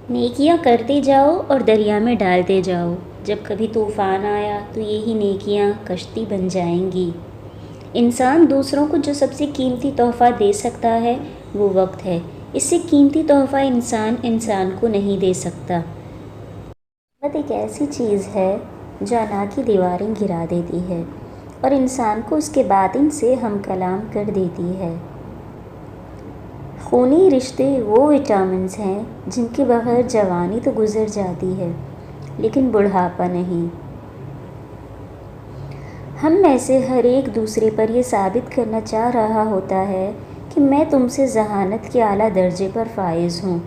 نیکیاں کرتے جاؤ اور دریا میں ڈالتے جاؤ، جب کبھی طوفان آیا تو یہی نیکیاں کشتی بن جائیں گی۔ انسان دوسروں کو جو سب سے قیمتی تحفہ دے سکتا ہے وہ وقت ہے۔ اس سے قیمتی تحفہ انسان کو نہیں دے سکتا۔ محبت ایک ایسی چیز ہے جو انا کی دیواریں گرا دیتی ہے اور انسان کو اس کے باطن سے ہم کلام کر دیتی ہے۔ خونی رشتے وہ وٹامنز ہیں جن کے بغیر جوانی تو گزر جاتی ہے لیکن بڑھاپا نہیں۔ ہم میں سے ہر ایک دوسرے پر یہ ثابت کرنا چاہ رہا ہوتا ہے کہ میں تم سے ذہانت کے اعلیٰ درجے پر فائز ہوں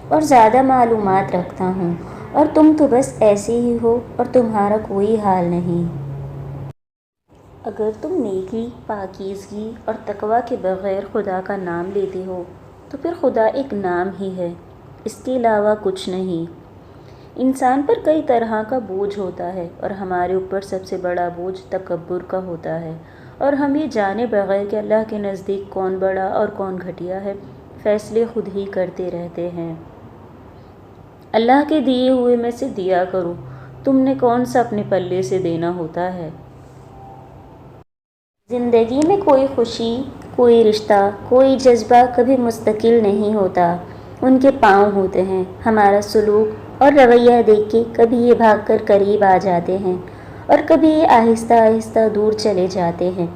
اور زیادہ معلومات رکھتا ہوں، اور تم تو بس ایسے ہی ہو اور تمہارا کوئی حال نہیں۔ اگر تم نیکی، پاکیزگی اور تقویٰ کے بغیر خدا کا نام لیتے ہو تو پھر خدا ایک نام ہی ہے، اس کے علاوہ کچھ نہیں۔ انسان پر کئی طرح کا بوجھ ہوتا ہے اور ہمارے اوپر سب سے بڑا بوجھ تکبر کا ہوتا ہے، اور ہم یہ جانے بغیر کہ اللہ کے نزدیک کون بڑا اور کون گھٹیا ہے فیصلے خود ہی کرتے رہتے ہیں۔ اللہ کے دیے ہوئے میں سے دیا کرو، تم نے کون سا اپنے پلے سے دینا ہوتا ہے۔ زندگی میں کوئی خوشی، کوئی رشتہ، کوئی جذبہ کبھی مستقل نہیں ہوتا، ان کے پاؤں ہوتے ہیں۔ ہمارا سلوک اور رویہ دیکھ کے کبھی یہ بھاگ کر قریب آ جاتے ہیں اور کبھی یہ آہستہ آہستہ دور چلے جاتے ہیں۔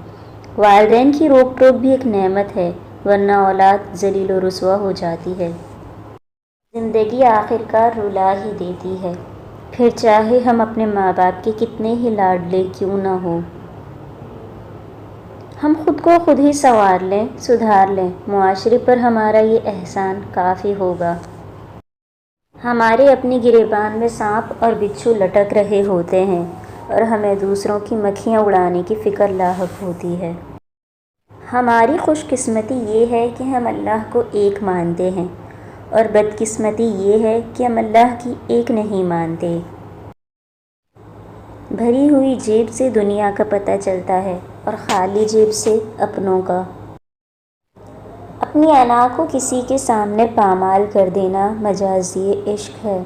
والدین کی روک ٹوک بھی ایک نعمت ہے، ورنہ اولاد ذلیل و رسوا ہو جاتی ہے۔ زندگی آخرکار رلا ہی دیتی ہے، پھر چاہے ہم اپنے ماں باپ کے کتنے ہی لاڈلے کیوں نہ ہوں۔ ہم خود کو خود ہی سنوار لیں، سدھار لیں، معاشرے پر ہمارا یہ احسان کافی ہوگا۔ ہمارے اپنے گریبان میں سانپ اور بچھو لٹک رہے ہوتے ہیں اور ہمیں دوسروں کی مکھیاں اڑانے کی فکر لاحق ہوتی ہے۔ ہماری خوش قسمتی یہ ہے کہ ہم اللہ کو ایک مانتے ہیں، اور بد قسمتی یہ ہے کہ ہم اللہ کی ایک نہیں مانتے۔ بھری ہوئی جیب سے دنیا کا پتہ چلتا ہے اور خالی جیب سے اپنوں کا۔ اپنی انا کو کسی کے سامنے پامال کر دینا مجازی عشق ہے،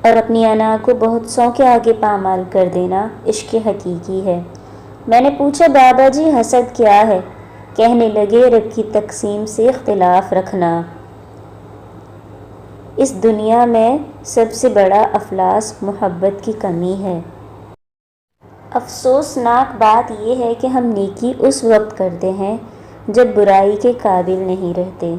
اور اپنی انا کو بہت سو کے آگے پامال کر دینا عشق حقیقی ہے۔ میں نے پوچھا بابا جی حسد کیا ہے؟ کہنے لگے رب کی تقسیم سے اختلاف رکھنا۔ اس دنیا میں سب سے بڑا افلاس محبت کی کمی ہے۔ افسوسناک بات یہ ہے کہ ہم نیکی اس وقت کرتے ہیں جب برائی کے قابل نہیں رہتے۔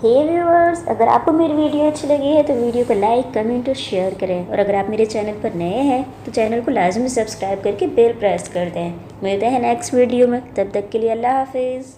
ہے ویورز، اگر آپ کو میری ویڈیو اچھی لگی ہے تو ویڈیو کو لائک، کمنٹ اور شیئر کریں، اور اگر آپ میرے چینل پر نئے ہیں تو چینل کو لازمی سبسکرائب کر کے بیل پریس کر دیں۔ ملتے ہیں نیکسٹ ویڈیو میں، تب تک کے لیے اللہ حافظ۔